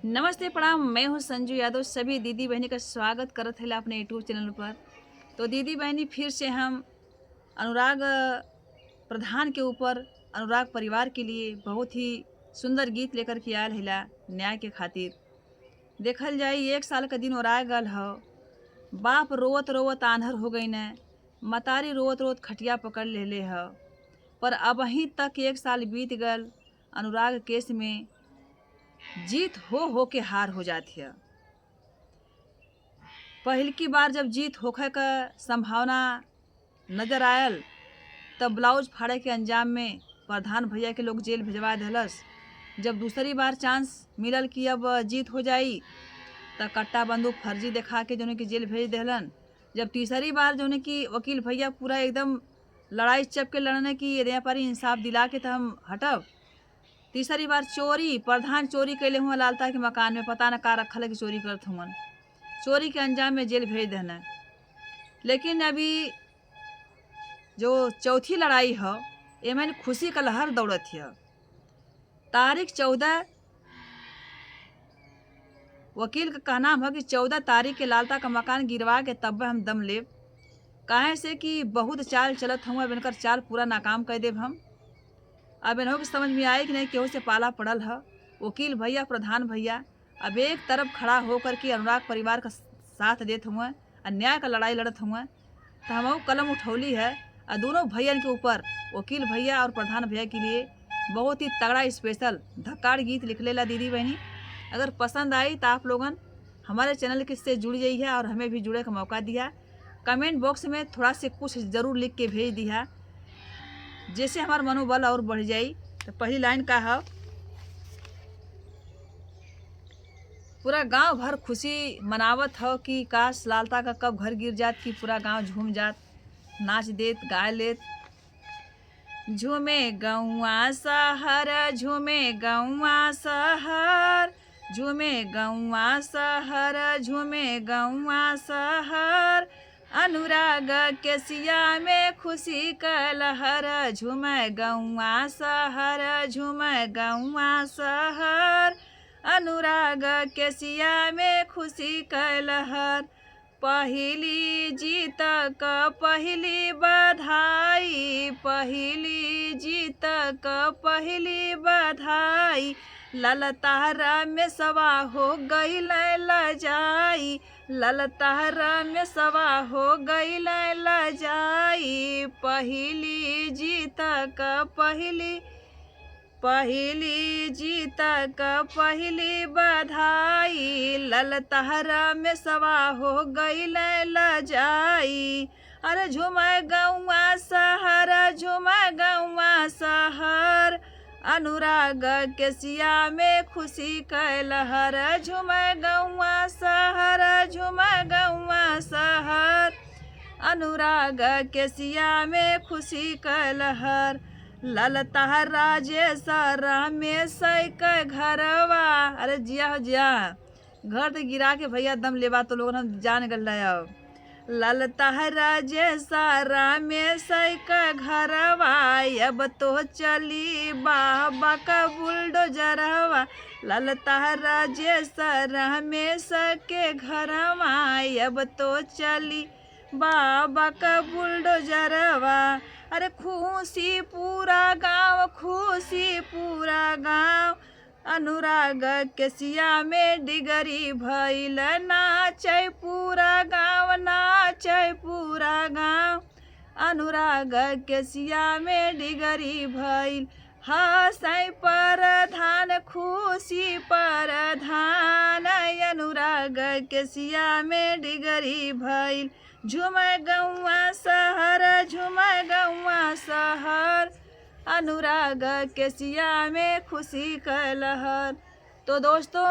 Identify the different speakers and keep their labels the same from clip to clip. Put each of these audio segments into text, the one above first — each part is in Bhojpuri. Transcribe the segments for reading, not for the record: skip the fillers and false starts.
Speaker 1: नमस्ते प्रणाम। मैं हूँ संजू यादव। सभी दीदी बहनी का स्वागत करत है अपने यूट्यूब चैनल पर। तो दीदी बहनी फिर से हम अनुराग प्रधान के ऊपर अनुराग परिवार के लिए बहुत ही सुंदर गीत लेकर के आयल हिला न्याय के खातिर। देखल जाए 1 साल का दिन और आए गल हो। बाप रोवत रोवत आंधर हो गई न, मतारी रोवत रोवत खटिया पकड़ ले हो। पर अबही तक 1 साल बीत गल, अनुराग केस में जीत हो के हार हो जाती है। पहल की बार जब जीत होखे का संभावना नजर आयल, तब ब्लाउज फाड़े के अंजाम में प्रधान भैया के लोग जेल भिजवा दिलस। जब दूसरी बार चांस मिलल कि अब जीत हो जाई, त कट्टा बंदूक फर्जी दिखा के जोने की जेल भेज दिलन। जब तीसरी बार जोने की वकील भैया पूरा एकदम लड़ाई चप के लड़ने की ये पर इंसाफ दिला के तो हम हटब। तीसरी बार चोरी, प्रधान चोरी कैले हुआ लालता के मकान में, पता न का रखल है कि चोरी करत हुमन। चोरी के अंजाम में जेल भेज देना। लेकिन अभी जो चौथी लड़ाई है, एमन खुशी का लहर दौड़त है। तारीख 14, वकील का कहना है कि 14 तारीख के लालता का मकान गिरवा के तब हम दम लेब। काहे से कि बहुत चाल चलत हुआ, बनकर चाल पूरा नाकाम कर देब हम। अब इन्हों की समझ में आई कि नहीं केहू से पाला पड़ल है। वकील भैया, प्रधान भैया अब एक तरफ खड़ा होकर के अनुराग परिवार का साथ देत हुए, अन्याय का लड़ाई लड़त हुए। तो हम कलम उठौली है और दोनों भैयन के ऊपर, वकील भैया और प्रधान भैया के लिए बहुत ही तगड़ा स्पेशल धक्काड़ गीत लिख लेला दीदी बहनी। अगर पसंद आई तो आप लोगन हमारे चैनल के से जुड़ जाइए और हमें भी जुड़े का मौका दिया। कमेंट बॉक्स में थोड़ा से कुछ ज़रूर लिख के भेज दिया, जैसे हमारा मनोबल और बढ़ जाई। तो पहली लाइन का है, पूरा गांव भर खुशी मनावत हो कि काश लालता का कब घर गिर जात कि पूरा गांव झूम जात, नाच देत गाय लेत। झूमे गौआ शहर, झूमे गौआ शहर, झूमे गौआ शहर, झूमे गौआ शहर। अनुराग के सिया में खुशी का लहर, झूमे गौआ शहर, झूमे गौआ शहर। अनुराग के सिया में खुशी का लहर। पहली जीत का पहली बधाई, पहली जीत का पहली बधाई। ललतारा में सवा हो गई लजाई, ललतारा में सवा हो गई लजाई। पहली जीत का पहली जीत का पहली बधाई। ललतारा में सवा हो गई लजाई। अरे झूमे गौआ शहर, झूमे गौआ शहर। अनुराग के सिया में खुशी का लहर, झूमे गौआ शहर, झूमे गौआ शहर। अनुराग के सिया में खुशी का लहर। ललता राजेश रमेश के घरवा, अरे जिया हो जिया, घर तो गिरा के भैया दम लेवा तो लोग हम जान गल रहे। ललता राजेश रमेश के घरवा, अब तो चली बाबा का बुलडोजरवा। ललता राजेश रमेश के घरवा, अब तो चली बाबा का बुलडोजरवा। अरे खुशी पूरा गांव, खुशी पूरा गांव। अनुराग के सिया में डिगरी भइल, नाचे पूरा गांव, नाचे पूरा गांव। अनुराग के सिया में डिगरी भइल, हंसै प्रधान, खुशी प्रधान। अनुराग के सिया में डिगरी भइल, झूमे गौआ शहर, झूमे गौआ शहर। अनुराग के सिया में खुशी का लहर। तो दोस्तों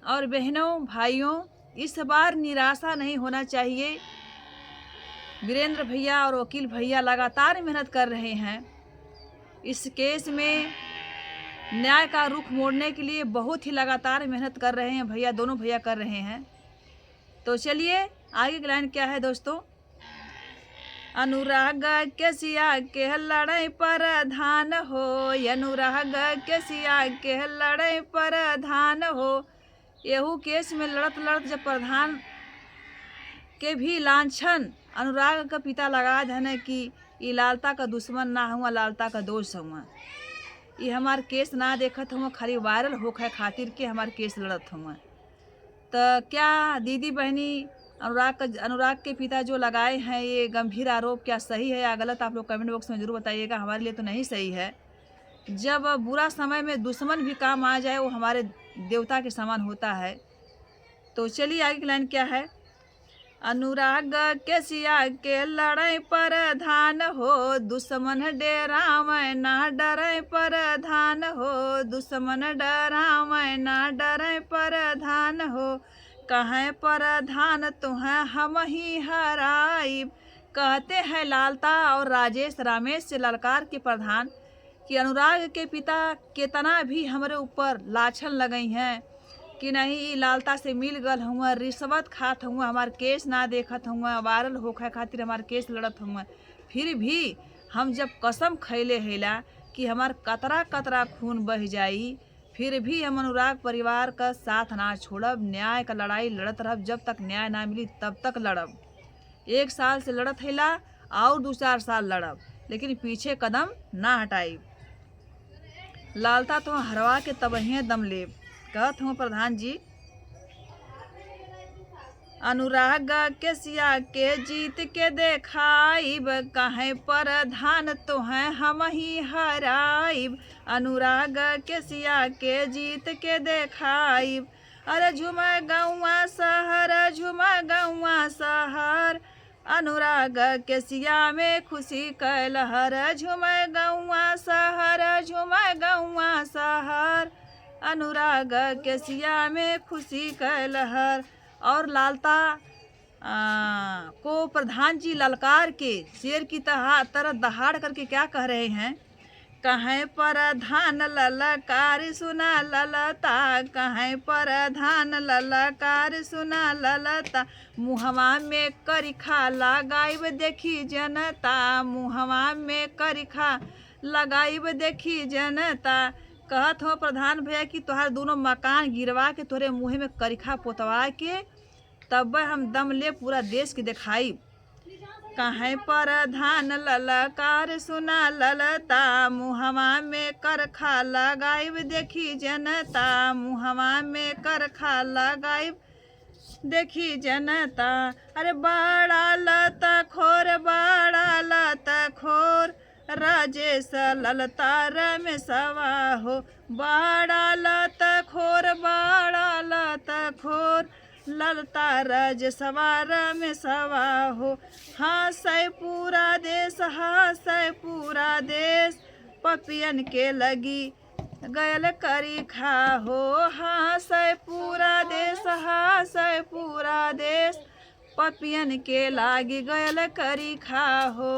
Speaker 1: और बहनों भाइयों, इस बार निराशा नहीं होना चाहिए। वीरेंद्र भैया और वकील भैया लगातार मेहनत कर रहे हैं। इस केस में न्याय का रुख मोड़ने के लिए बहुत ही लगातार मेहनत कर रहे हैं भैया, दोनों भैया कर रहे हैं। तो चलिए आगे की लाइन क्या है दोस्तों। अनुराग के सिया के लड़ाई पर धान हो, अनुराग के सिया के लड़ाई पर धान हो। एहू केस में लड़त लड़त जब प्रधान के भी लांछन अनुराग का पिता लगा धने कि ई लालता का दुश्मन ना हुआ, लालता का दोस्त हुआ। ये हमार केस ना देखत हुआ, खाली वायरल होखे खातिर के हमार केस लड़त हुआ। तो क्या दीदी बहनी अनुराग के पिता जो लगाए हैं ये गंभीर आरोप क्या सही है या गलत, आप लोग कमेंट बॉक्स में ज़रूर बताइएगा। हमारे लिए तो नहीं सही है। जब बुरा समय में दुश्मन भी काम आ जाए वो हमारे देवता के समान होता है। तो चलिए आगे की लाइन क्या है। अनुराग के सिया के लड़ाई पर धान हो, दुश्मन डेरावे ना डरे पर धान हो, दुश्मन डरावे ना डरे पर धान हो। कहें पर धान तुम्हें हम ही हराइब। कहते हैं लालता और राजेश रामेश से ललकार के प्रधान कि अनुराग के पिता कितना भी हमारे ऊपर लाछन लगई हैं कि नहीं लालता से मिल गल हुआ, रिश्वत खात हुआ, हमार केस ना देखत हुआ, वायरल होखे खातिर हमार केस लड़त हुआ। फिर भी हम जब कसम खैले हैला कि हमार कतरा कतरा खून बह जाई, फिर भी हम अनुराग परिवार का साथ ना छोड़ब। न्याय का लड़ाई लड़त रहब, जब तक न्याय ना मिली तब तक लड़ब। 1 साल से लड़त हैला और 2-4 साल लड़ब, लेकिन पीछे कदम ना हटाई। लालता तो हरवा के तबहिए दम लेब। कहत हूँ प्रधान जी। अनुराग के सिया के जीत के देखाइब, कहें पर धान तोहें हम ही हराइब। अनुराग के सिया के जीत के देखाइब। अरे झुमा गौआ शहर, झुमा गौआ शहर, अनुराग के सिया में खुशी कैलहर। झुमा गौआ शहर, झुमा गौआ शहर, अनुराग के सिया में खुशी कैलहर। और लालता को प्रधान जी ललकार के शेर की तरह दहाड़ करके क्या कह रहे हैं। कहें पर धान ललकार सुना ललता, कहें पर धान ललकार सुना ललता। मुहवा में करिखा लगाइब देखी जनता, मुहवा में करिखा लगाइब देखी जनता। कहत हो प्रधान भैया कि तोहार दोनों मकान गिरवा के तोरे मुँह में करिखा पोतवा के तब हम दम ले पूरा देश के दिखाई। कहें पर धान ललकार सुना ललता, मुहवा में करखा लगाइब देखी जनता, मुहवा में करखा लगाइब देखी जनता। अरे बड़ा लता खोर, बड़ा लता खोर, राजेश ललतार में सवा हो। बड़ा लता खोर, बड़ा लता खोर, ललता रज सवार में सवा हो। हंसै पूरा देश, हंसै पूरा देश, पपियन के लगी गयल करी खा हो। हंसै पूरा देश, हंसै पूरा देश, पपियन के लागी गयल करी खा हो।